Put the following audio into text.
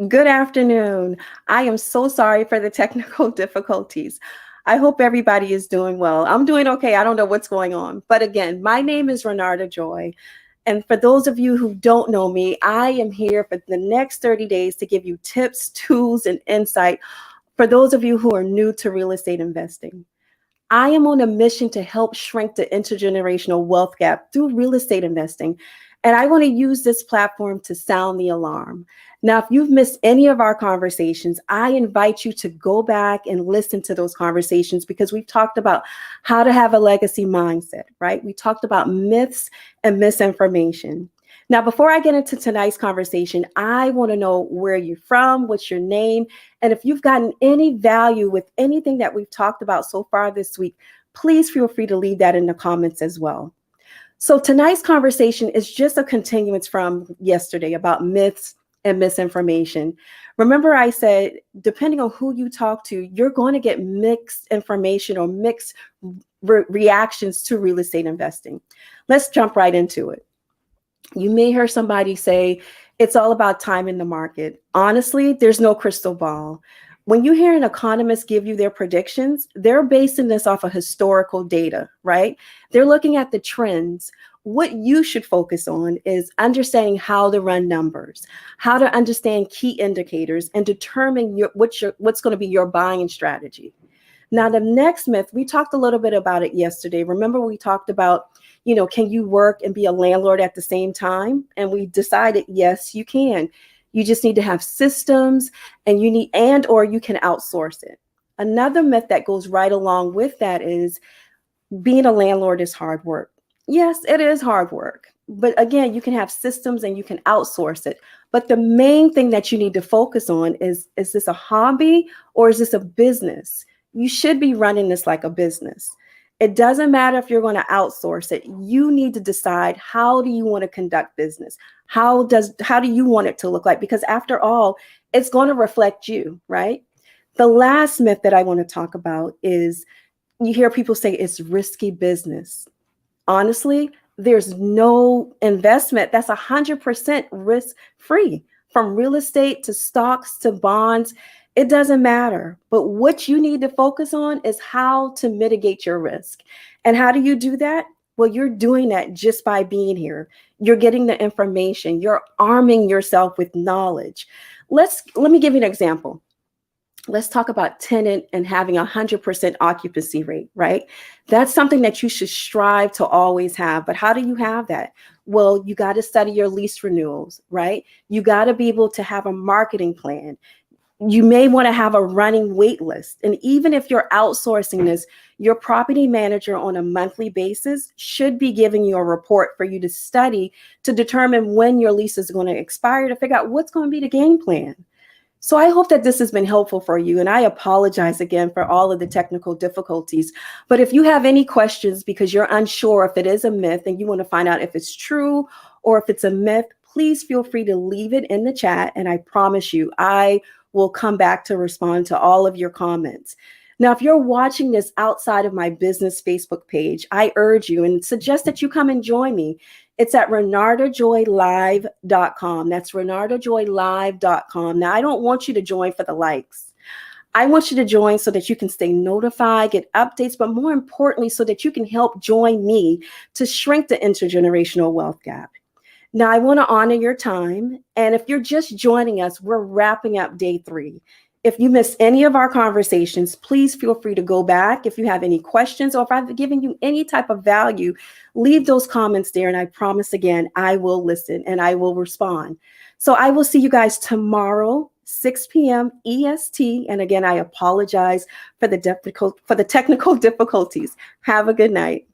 Good afternoon. I am so sorry for the technical difficulties. I hope everybody is doing well. I'm doing okay. I don't know what's going on. But again, my name is Renarda Joy. And for those of you who don't know me, I am here for the next 30 days to give you tips, tools, and insight for those of you who are new to real estate investing. I am on a mission to help shrink the intergenerational wealth gap through real estate investing. And I want to use this platform to sound the alarm. Now, if you've missed any of our conversations, I invite you to go back and listen to those conversations because we've talked about how to have a legacy mindset, right? We talked about myths and misinformation. Now, before I get into tonight's conversation, I want to know where you're from, what's your name, and if you've gotten any value with anything that we've talked about so far this week, please feel free to leave that in the comments as well. So tonight's conversation is just a continuance from yesterday about myths and misinformation. Remember, I said, depending on who you talk to, you're going to get mixed information or mixed reactions to real estate investing. Let's jump right into it. You may hear somebody say, it's all about time in the market. Honestly, there's no crystal ball. When you hear an economist give you their predictions, they're basing this off of historical data, right? They're looking at the trends. What you should focus on is understanding how to run numbers, how to understand key indicators, and determine what's going to be your buying strategy. Now, the next myth, we talked a little bit about it yesterday. Remember, we talked about, can you work and be a landlord at the same time? And we decided, yes, you can. You just need to have systems or you can outsource it. Another myth that goes right along with that is being a landlord is hard work. Yes, it is hard work. But again, you can have systems and you can outsource it. But the main thing that you need to focus on is this a hobby or is this a business? You should be running this like a business. It doesn't matter if you're going to outsource it. You need to decide, how do you want to conduct business? How do you want it to look like? Because after all, it's going to reflect you, right? The last myth that I want to talk about is you hear people say it's risky business. Honestly, there's no investment that's 100% risk free, from real estate to stocks to bonds. It doesn't matter. But what you need to focus on is how to mitigate your risk. And how do you do that? Well, you're doing that just by being here. You're getting the information. You're arming yourself with knowledge. Let me give you an example. Let's talk about tenant and having 100% occupancy rate, right? That's something that you should strive to always have. But how do you have that? Well, you got to study your lease renewals, right? You got to be able to have a marketing plan. You may want to have a running wait list. And even if you're outsourcing this, your property manager on a monthly basis should be giving you a report for you to study to determine when your lease is going to expire, to figure out what's going to be the game plan. So I hope that this has been helpful for you. And I apologize again for all of the technical difficulties. But if you have any questions because you're unsure if it is a myth and you want to find out if it's true or if it's a myth, please feel free to leave it in the chat. And I promise you, I will come back to respond to all of your comments. Now, if you're watching this outside of my business Facebook page, I urge you and suggest that you come and join me. It's at renardajoylive.com. That's renardajoylive.com. Now, I don't want you to join for the likes. I want you to join so that you can stay notified, get updates, but more importantly, so that you can help join me to shrink the intergenerational wealth gap. Now, I want to honor your time. And if you're just joining us, we're wrapping up day 3. If you missed any of our conversations, please feel free to go back. If you have any questions or if I've given you any type of value, leave those comments there. And I promise again, I will listen and I will respond. So I will see you guys tomorrow, 6 p.m. EST. And again, I apologize for the technical difficulties. Have a good night.